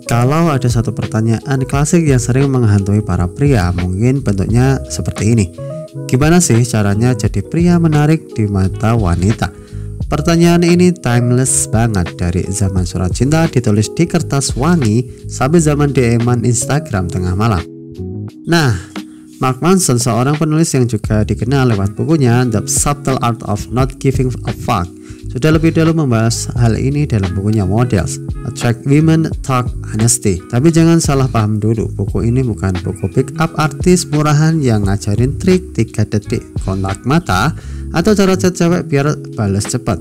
Kalau ada satu pertanyaan klasik yang sering menghantui para pria, mungkin bentuknya seperti ini. Gimana sih caranya jadi pria menarik di mata wanita? Pertanyaan ini timeless banget, dari zaman surat cinta ditulis di kertas wangi sampai zaman DM-an Instagram tengah malam. Nah, Mark Manson, seorang penulis yang juga dikenal lewat bukunya The Subtle Art of Not Giving a Fuck, sudah lebih dulu membahas hal ini dalam bukunya Models, Attract Women, Talk Honesty. Tapi jangan salah paham dulu, buku ini bukan buku pick up artis murahan yang ngajarin trik 3 detik kontak mata atau cara chat cewek biar balas cepat.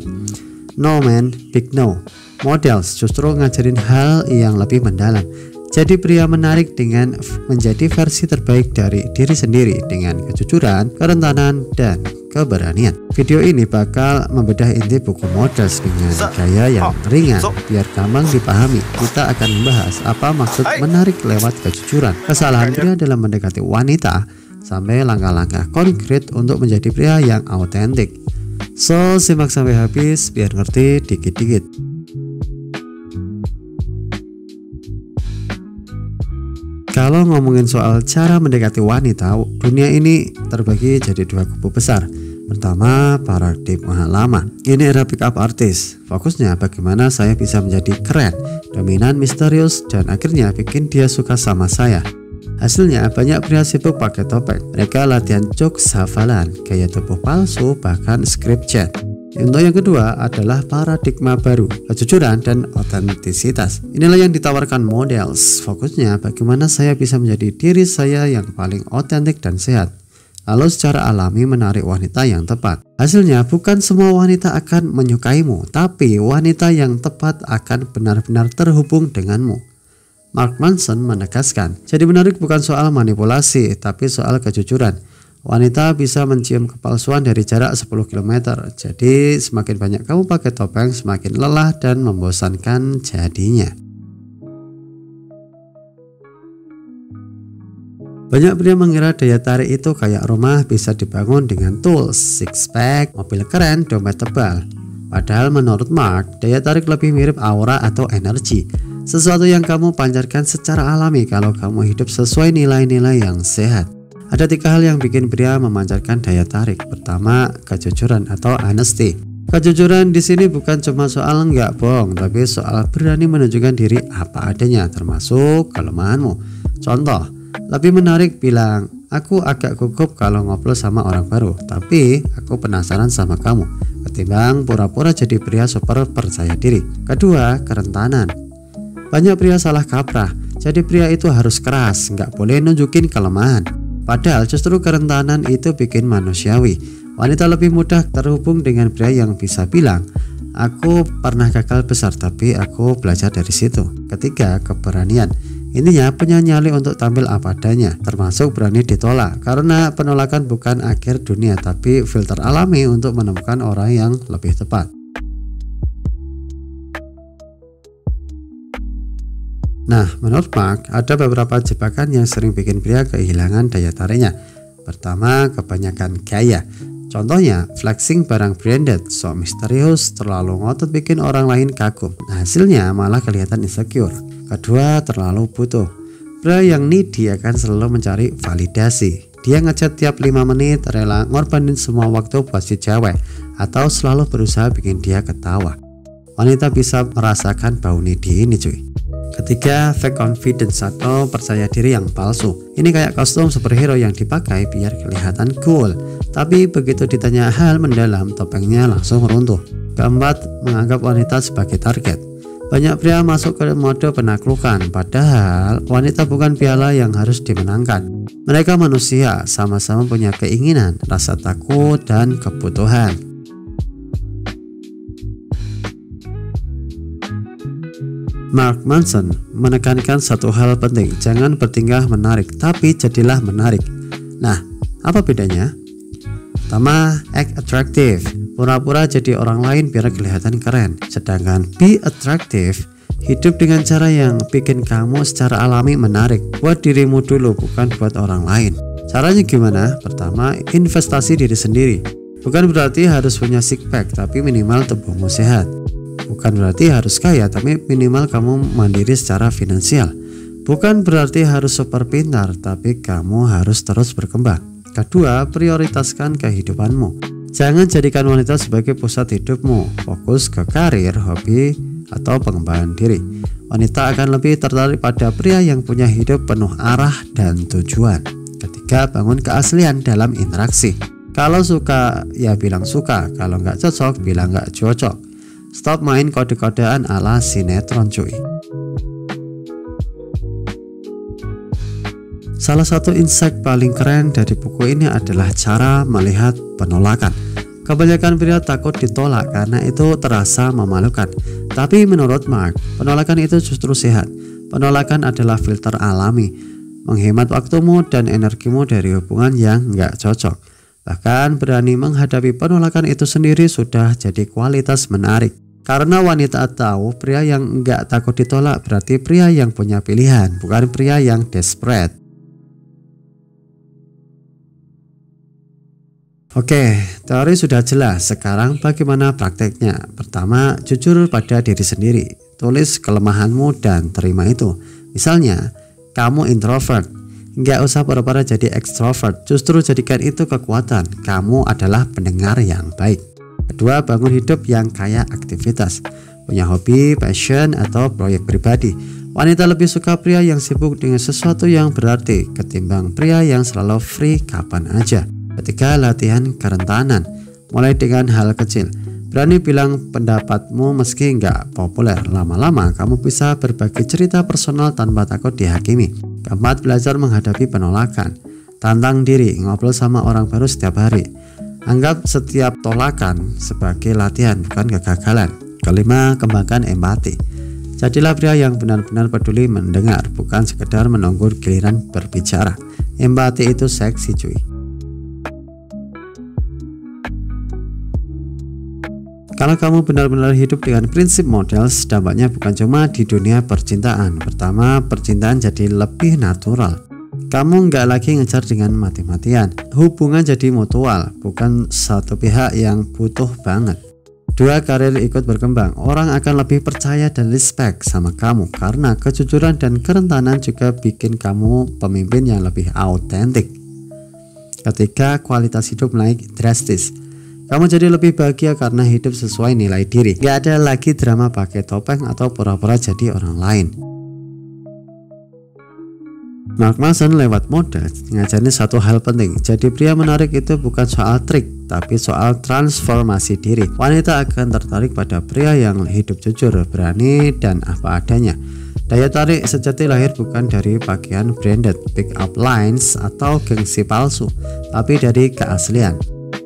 No man, big no. Models justru ngajarin hal yang lebih mendalam. Jadi pria menarik dengan menjadi versi terbaik dari diri sendiri dengan kejujuran, kerentanan, dan keberanian. Video ini bakal membedah inti buku Models dengan gaya yang ringan biar gampang dipahami. Kita akan membahas apa maksud menarik lewat kejujuran, kesalahan pria dalam mendekati wanita, sampai langkah-langkah konkret untuk menjadi pria yang autentik. So, simak sampai habis biar ngerti dikit-dikit. Kalau ngomongin soal cara mendekati wanita, dunia ini terbagi jadi 2 kubu besar. Pertama, paradigma lama. Ini era pick up artis. Fokusnya bagaimana saya bisa menjadi keren, dominan, misterius, dan akhirnya bikin dia suka sama saya. Hasilnya banyak pria sibuk pakai topeng. Mereka latihan jokes hafalan, gaya tubuh palsu, bahkan script chat. Untuk yang kedua adalah paradigma baru, kejujuran dan otentisitas. Inilah yang ditawarkan Models. Fokusnya bagaimana saya bisa menjadi diri saya yang paling otentik dan sehat, lalu secara alami menarik wanita yang tepat. Hasilnya bukan semua wanita akan menyukaimu, tapi wanita yang tepat akan benar-benar terhubung denganmu. Mark Manson menegaskan, jadi menarik bukan soal manipulasi, tapi soal kejujuran. Wanita bisa mencium kepalsuan dari jarak 10 km. Jadi semakin banyak kamu pakai topeng, semakin lelah dan membosankan jadinya. Banyak pria mengira daya tarik itu kayak rumah bisa dibangun dengan tools, six pack, mobil keren, dompet tebal. Padahal menurut Mark, daya tarik lebih mirip aura atau energi, sesuatu yang kamu pancarkan secara alami kalau kamu hidup sesuai nilai-nilai yang sehat. Ada 3 hal yang bikin pria memancarkan daya tarik. Pertama, kejujuran atau honesty. Kejujuran di sini bukan cuma soal nggak bohong, tapi soal berani menunjukkan diri apa adanya, termasuk kelemahanmu. Contoh, lebih menarik bilang, aku agak gugup kalau ngobrol sama orang baru, tapi aku penasaran sama kamu, ketimbang pura-pura jadi pria super percaya diri. Kedua, kerentanan. Banyak pria salah kaprah. Jadi pria itu harus keras, nggak boleh nunjukin kelemahan. Padahal justru kerentanan itu bikin manusiawi. Wanita lebih mudah terhubung dengan pria yang bisa bilang, aku pernah gagal besar tapi aku belajar dari situ. Ketiga, keberanian. Intinya punya nyali untuk tampil apa adanya, termasuk berani ditolak, karena penolakan bukan akhir dunia, tapi filter alami untuk menemukan orang yang lebih tepat. Nah, menurut Mark, ada beberapa jebakan yang sering bikin pria kehilangan daya tariknya. Pertama, kebanyakan gaya. Contohnya, flexing barang branded, sok misterius, terlalu ngotot bikin orang lain kagum. Nah, hasilnya malah kelihatan insecure. Kedua, terlalu butuh. Pria yang needy akan selalu mencari validasi. Dia ngechat tiap 5 menit, rela ngorbanin semua waktu buat si cewek, atau selalu berusaha bikin dia ketawa. Wanita bisa merasakan bau needy ini cuy. Ketiga, fake confidence atau percaya diri yang palsu. Ini kayak kostum superhero yang dipakai biar kelihatan cool, tapi begitu ditanya hal mendalam, topengnya langsung runtuh. Keempat, menganggap wanita sebagai target. Banyak pria masuk ke mode penaklukan, padahal wanita bukan piala yang harus dimenangkan. Mereka manusia, sama-sama punya keinginan, rasa takut, dan kebutuhan. Mark Manson menekankan satu hal penting, jangan bertingkah menarik, tapi jadilah menarik. Nah, apa bedanya? Pertama, act attractive. Pura-pura jadi orang lain biar kelihatan keren. Sedangkan be attractive, hidup dengan cara yang bikin kamu secara alami menarik. Buat dirimu dulu, bukan buat orang lain. Caranya gimana? Pertama, investasi diri sendiri. Bukan berarti harus punya six pack, tapi minimal tubuhmu sehat. Bukan berarti harus kaya, tapi minimal kamu mandiri secara finansial. Bukan berarti harus super pintar, tapi kamu harus terus berkembang. Kedua, prioritaskan kehidupanmu. Jangan jadikan wanita sebagai pusat hidupmu. Fokus ke karir, hobi, atau pengembangan diri. Wanita akan lebih tertarik pada pria yang punya hidup penuh arah dan tujuan. Ketiga, bangun keaslian dalam interaksi. Kalau suka, ya bilang suka. Kalau nggak cocok, bilang nggak cocok. Stop main kode-kodean ala sinetron cuy. Salah satu insight paling keren dari buku ini adalah cara melihat penolakan. Kebanyakan pria takut ditolak karena itu terasa memalukan. Tapi menurut Mark, penolakan itu justru sehat. Penolakan adalah filter alami, menghemat waktumu dan energimu dari hubungan yang nggak cocok. Bahkan berani menghadapi penolakan itu sendiri sudah jadi kualitas menarik. Karena wanita tahu pria yang nggak takut ditolak berarti pria yang punya pilihan, bukan pria yang desperate. Oke, teori sudah jelas. Sekarang bagaimana prakteknya? Pertama, jujur pada diri sendiri. Tulis kelemahanmu dan terima itu. Misalnya, kamu introvert. Nggak usah pura-pura jadi extrovert. Justru jadikan itu kekuatan. Kamu adalah pendengar yang baik. Kedua, bangun hidup yang kaya aktivitas. Punya hobi, passion, atau proyek pribadi. Wanita lebih suka pria yang sibuk dengan sesuatu yang berarti ketimbang pria yang selalu free kapan aja. Ketiga, latihan kerentanan. Mulai dengan hal kecil. Berani bilang pendapatmu meski nggak populer. Lama-lama kamu bisa berbagi cerita personal tanpa takut dihakimi. Keempat, belajar menghadapi penolakan. Tantang diri, ngobrol sama orang baru setiap hari. Anggap setiap tolakan sebagai latihan, bukan kegagalan. Kelima, kembangkan empati. Jadilah pria yang benar-benar peduli mendengar, bukan sekedar menunggu giliran berbicara. Empati itu seksi cuy. Kalau kamu benar-benar hidup dengan prinsip models, dampaknya bukan cuma di dunia percintaan. Pertama, percintaan jadi lebih natural. Kamu nggak lagi ngejar dengan mati-matian. Hubungan jadi mutual, bukan satu pihak yang butuh banget. Dua, karir ikut berkembang. Orang akan lebih percaya dan respect sama kamu karena kejujuran dan kerentanan juga bikin kamu pemimpin yang lebih autentik. Ketiga, kualitas hidup naik drastis. Kamu jadi lebih bahagia karena hidup sesuai nilai diri. Gak ada lagi drama pakai topeng atau pura-pura jadi orang lain. Mark Manson lewat model ngajarin satu hal penting. Jadi pria menarik itu bukan soal trik, tapi soal transformasi diri. Wanita akan tertarik pada pria yang hidup jujur, berani, dan apa adanya. Daya tarik sejati lahir bukan dari pakaian branded, pick up lines, atau gengsi palsu, tapi dari keaslian.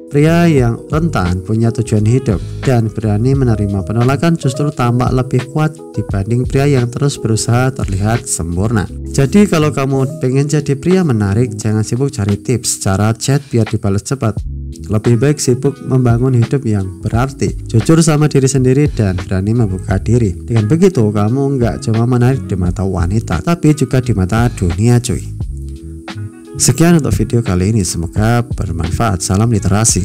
Pria yang rentan, punya tujuan hidup, dan berani menerima penolakan justru tampak lebih kuat dibanding pria yang terus berusaha terlihat sempurna. Jadi kalau kamu pengen jadi pria menarik, jangan sibuk cari tips cara chat biar dibalas cepat. Lebih baik sibuk membangun hidup yang berarti, jujur sama diri sendiri, dan berani membuka diri. Dengan begitu kamu nggak cuma menarik di mata wanita, tapi juga di mata dunia cuy. Sekian untuk video kali ini, semoga bermanfaat. Salam literasi.